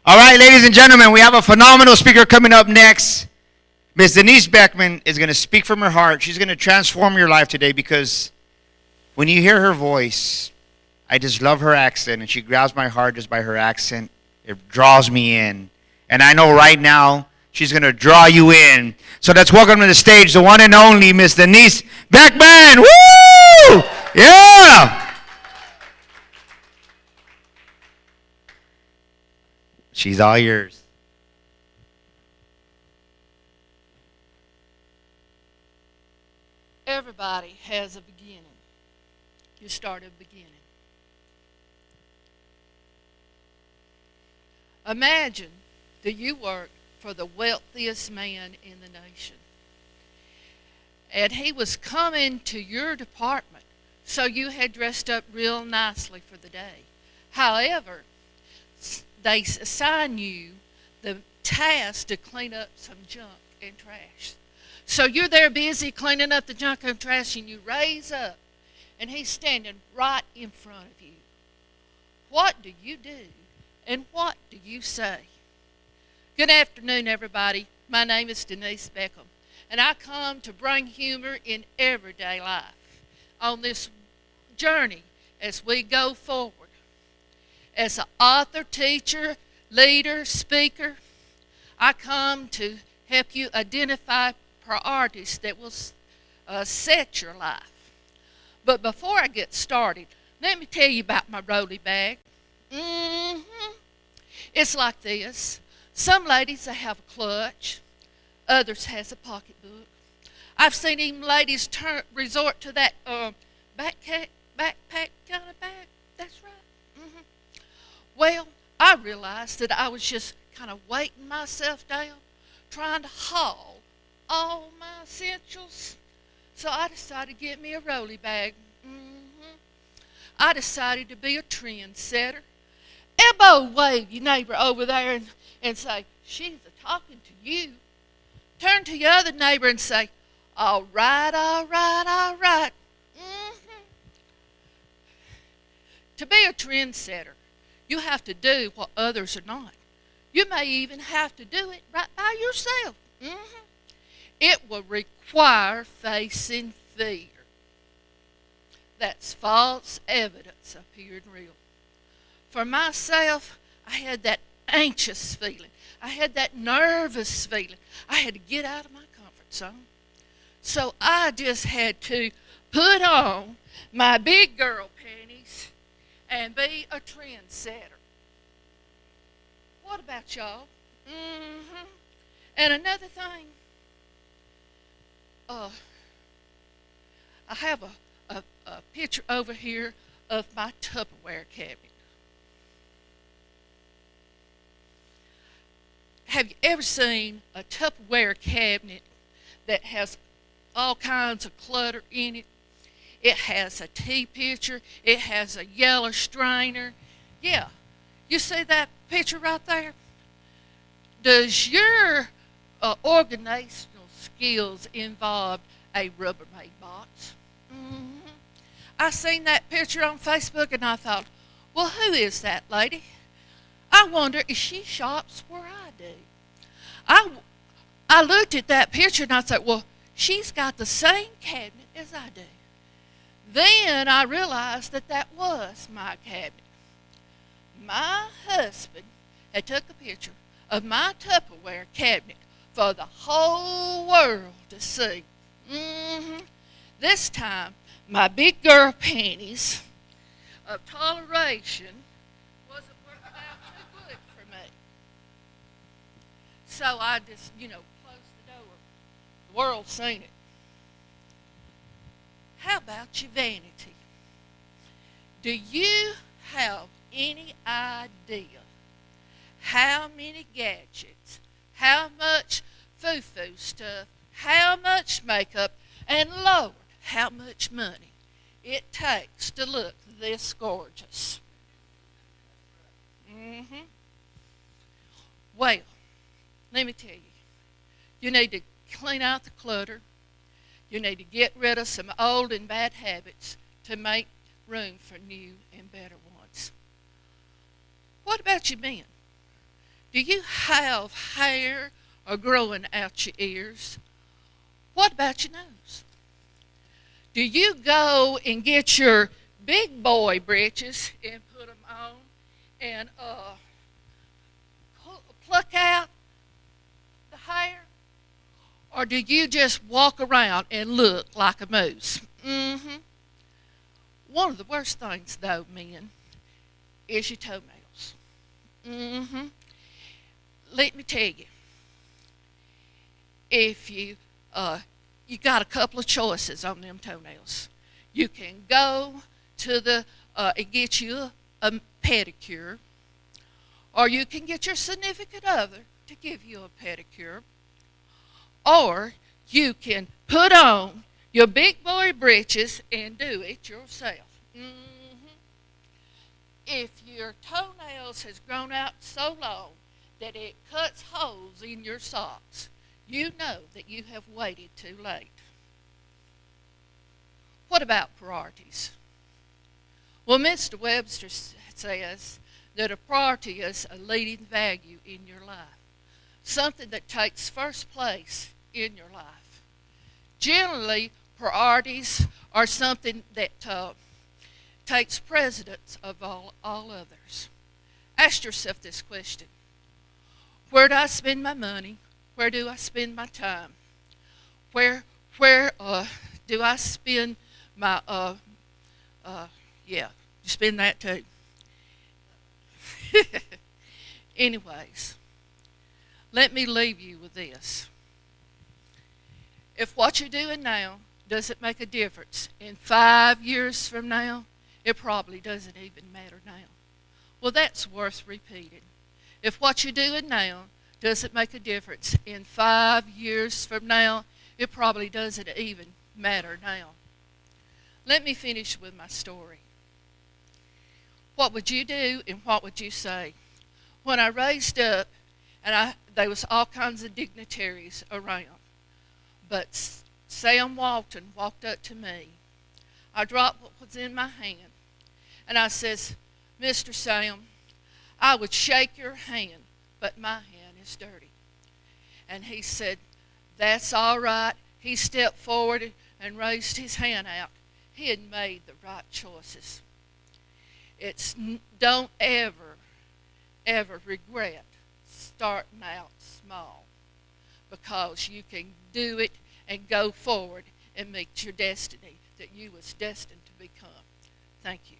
All right, ladies and gentlemen, we have a phenomenal speaker coming up next. Miss Denise Beckham is going to speak from her heart. She's going to transform your life today because when you hear her voice, I just love her accent, and she grabs my heart just by her accent. It draws me in. And I know right now she's going to draw you in. So let's welcome to the stage the one and only Miss Denise Beckham. Woo! Yeah! She's all yours. Everybody has a beginning. You start at the beginning. Imagine that you work for the wealthiest man in the nation. And he was coming to your department, so you had dressed up real nicely for the day. However, they assign you the task to clean up some junk and trash. So you're there busy cleaning up the junk and trash, and you raise up, and he's standing right in front of you. What do you do, and what do you say? Good afternoon, everybody. My name is Denise Beckham, and I come to bring humor in everyday life on this journey as we go forward. As an author, teacher, leader, speaker, I come to help you identify priorities that will set your life. But before I get started, let me tell you about my rolly bag. It's like this. Some ladies, they have a clutch. Others has a pocketbook. I've seen even ladies resort to that backpack kind of bag. That's right. Well, I realized that I was just kind of weighting myself down, trying to haul all my essentials. So I decided to get me a rolly bag. I decided to be a trendsetter. Elbow wave your neighbor over there and say, she's talking to you. Turn to your other neighbor and say, all right, all right, all right. To be a trendsetter, you have to do what others are not. You may even have to do it right by yourself. It will require facing fear. That's false evidence appearing real. For myself, I had that anxious feeling. I had that nervous feeling. I had to get out of my comfort zone. So I just had to put on my big girl panties and be a trendsetter. What about y'all? And another thing, I have a picture over here of my Tupperware cabinet. Have you ever seen a Tupperware cabinet that has all kinds of clutter in it? It has a tea pitcher. It has a yellow strainer. Yeah, you see that picture right there? Does your organizational skills involve a Rubbermaid box? I seen that picture on Facebook and I thought, well, who is that lady? I wonder if she shops where I do. I looked at that picture and I thought, well, she's got the same cabinet as I do. Then I realized that that was my cabinet. My husband had took a picture of my Tupperware cabinet for the whole world to see. This time, my big girl panties of toleration wasn't working out too good for me. So I just, closed the door. The world's seen it. How about your vanity? Do you have any idea how many gadgets, how much foo-foo stuff, how much makeup, and Lord, how much money it takes to look this gorgeous? Well, let me tell you, you need to clean out the clutter. You need to get rid of some old and bad habits to make room for new and better ones. What about you men? Do you have hair growing out your ears? What about your nose? Do you go and get your big boy britches and put them on and pluck out the hair? Or do you just walk around and look like a moose? One of the worst things, though, men, is your toenails. Let me tell you, if you got a couple of choices on them toenails. You can go to the and get you a pedicure, or you can get your significant other to give you a pedicure, or you can put on your big boy britches and do it yourself. If your toenails has grown out so long that it cuts holes in your socks, you know that you have waited too late. What about priorities? Well, Mr. Webster says that a priority is a leading value in your life, something that takes first place in your life. Generally, priorities are something that takes precedence of all others. Ask yourself this question: where do I spend my money? Where do I spend my time? Where do I spend my you spend that too. Anyways, let me leave you with this. If what you're doing now doesn't make a difference in 5 years from now, it probably doesn't even matter now. Well, that's worth repeating. If what you're doing now doesn't make a difference in 5 years from now, it probably doesn't even matter now. Let me finish with my story. What would you do and what would you say? When I raised up, and there was all kinds of dignitaries around, but Sam Walton walked up to me. I dropped what was in my hand, and I says, "Mr. Sam, I would shake your hand, but my hand is dirty." And he said, "That's all right." He stepped forward and raised his hand out. He had made the right choices. Don't ever regret starting out small, because you can do it and go forward and meet your destiny that you was destined to become. Thank you.